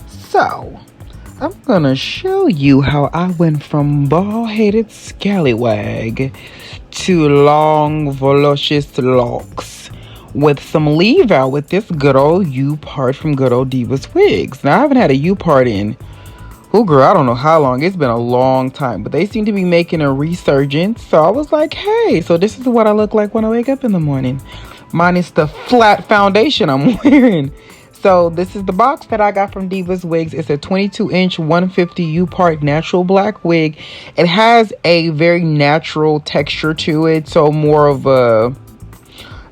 So, I'm gonna show you how I went from bald-headed scallywag to long, voluptuous locks with some leave out with this good old U-part from good old DivasWigs. Now, I haven't had a U-part in, oh girl, I don't know how long. It's been a long time, but they seem to be making a resurgence. So I was like, hey, so this is what I look like when I wake up in the morning. Minus the flat foundation I'm wearing. So this is the box that I got from DivasWigs. It's a 22-inch 150 U-part natural black wig. It has a very natural texture to it. So more of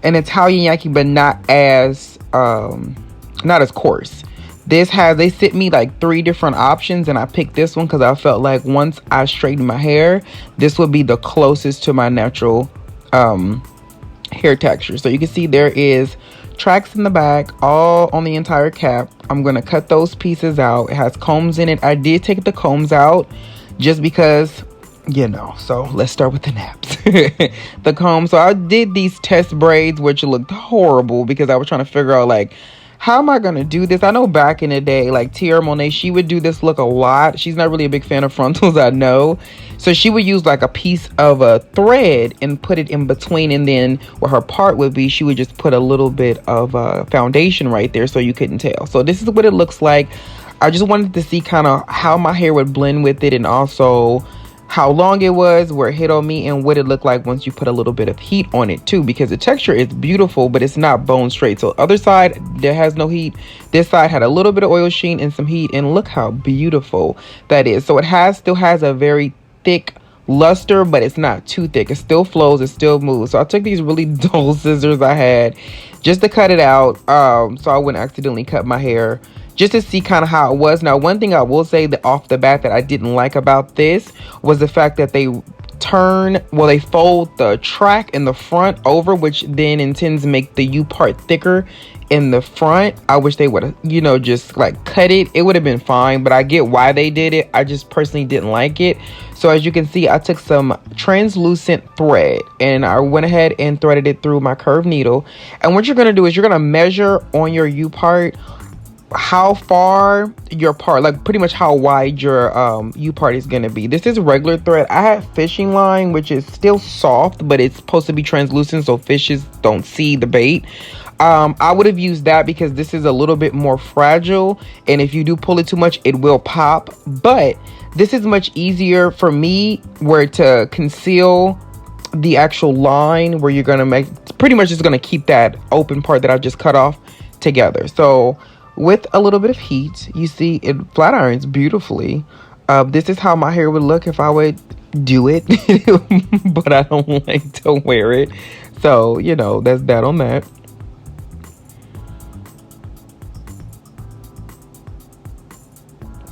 an Italian Yaki, but not as coarse. They sent me like 3 different options, and I picked this one because I felt like once I straighten my hair, this would be the closest to my natural hair texture. So you can see there is tracks in the back, all on the entire cap. I'm going to cut those pieces out. It has combs in it. I did take the combs out just because, you know. So let's start with the naps. The combs. So I did these test braids, which looked horrible because I was trying to figure out like, how am I going to do this? I know back in the day, like Tierra Monet, she would do this look a lot. She's not really a big fan of frontals, I know. So she would use like a piece of a thread and put it in between. And then where her part would be, she would just put a little bit of foundation right there so you couldn't tell. So this is what it looks like. I just wanted to see kind of how my hair would blend with it, and also how long it was, where it hit on me, and what it looked like once you put a little bit of heat on it too, because the texture is beautiful, but it's not bone straight. So other side, there has no heat. This side had a little bit of oil sheen and some heat, and look how beautiful that is. So it still has a very thick luster, but it's not too thick. It still flows, it still moves. So I took these really dull scissors I had just to cut it out, so I wouldn't accidentally cut my hair, just to see kind of how it was. Now, one thing I will say that off the bat that I didn't like about this was the fact that they fold the track in the front over, which then intends to make the U part thicker in the front. I wish they would have, just like cut it. It would have been fine, but I get why they did it. I just personally didn't like it. So as you can see, I took some translucent thread and I went ahead and threaded it through my curved needle. And what you're going to do is you're going to measure on your U part how far your part, like pretty much how wide your U part is going to be. This is regular thread. I had fishing line, which is still soft, but it's supposed to be translucent so fishes don't see the bait. I would have used that because this is a little bit more fragile, and if you do pull it too much, it will pop. But this is much easier for me, where to conceal the actual line where you're going to make, pretty much just going to keep that open part that I just cut off together. So with a little bit of heat, you see it flat irons beautifully. This is how my hair would look if I would do it, but I don't like to wear it. So, that's that on that.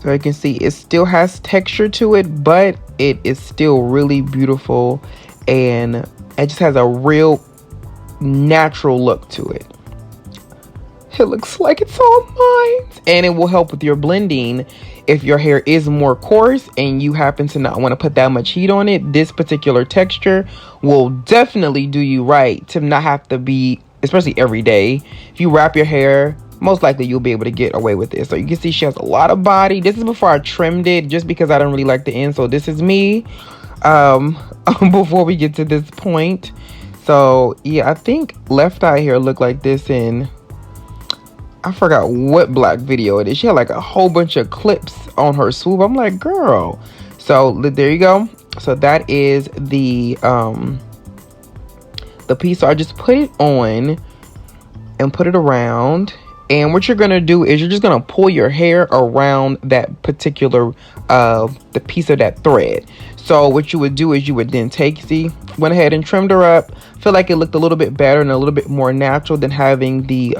So you can see it still has texture to it, but it is still really beautiful, and it just has a real natural look to it. It looks like it's all mine. And it will help with your blending if your hair is more coarse and you happen to not want to put that much heat on it. This particular texture will definitely do you right to not have to be, especially every day. If you wrap your hair, most likely you'll be able to get away with this. So you can see she has a lot of body. This is before I trimmed it, just because I don't really like the end. So this is me before we get to this point. So yeah, I think left eye hair looked like this in, I forgot what black video it is. She had like a whole bunch of clips on her swoop. I'm like, girl. So there you go. So that is the piece. So I just put it on and put it around. And what you're going to do is you're just going to pull your hair around that particular the piece of that thread. So what you would do is you would then went ahead and trimmed her up. Feel like it looked a little bit better and a little bit more natural than having the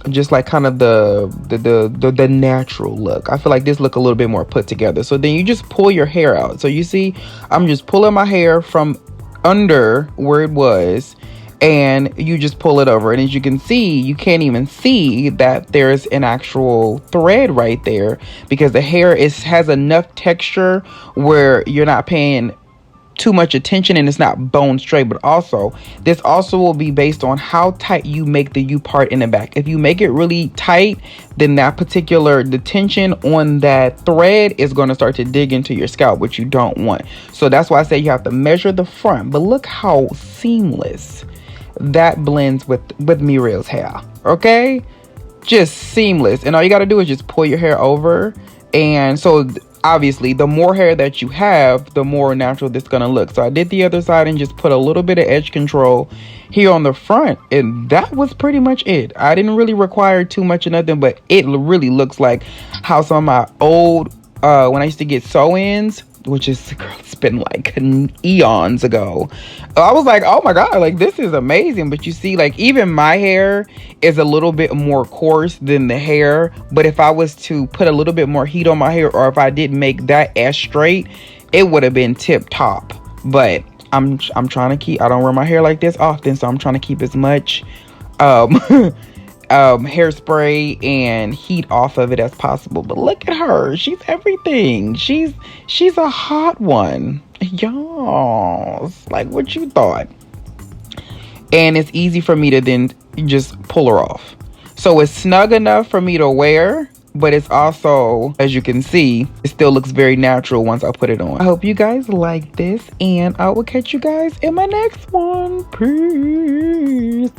just like kind of the natural look. I feel like this look a little bit more put together. So then you just pull your hair out. So you see I'm just pulling my hair from under where it was, and you just pull it over. And as you can see, you can't even see that there's an actual thread right there, because the hair has enough texture where you're not paying too much attention and it's not bone straight. But also, this also will be based on how tight you make the U part in the back. If you make it really tight, then the tension on that thread is going to start to dig into your scalp, which you don't want. So that's why I say you have to measure the front. But look how seamless that blends with Muriel's hair. Okay, just seamless. And all you got to do is just pull your hair over. And so obviously the more hair that you have, the more natural this is gonna look. So I did the other side and just put a little bit of edge control here on the front, and that was pretty much it. I didn't really require too much of nothing, but it really looks like how some of my old when I used to get sew-ins, which is, girl, it's been like eons ago. I was like, oh my god, like this is amazing. But you see, like even my hair is a little bit more coarse than the hair, but if I was to put a little bit more heat on my hair, or if I didn't make that as straight, it would have been tip top. But I'm trying to keep, I don't wear my hair like this often, so I'm trying to keep as much hairspray and heat off of it as possible. But look at her, she's everything. She's a hot one, y'all. Like, what you thought? And it's easy for me to then just pull her off. So it's snug enough for me to wear, but it's also, as you can see, it still looks very natural once I put it on. I hope you guys like this, and I will catch you guys in my next one. Peace.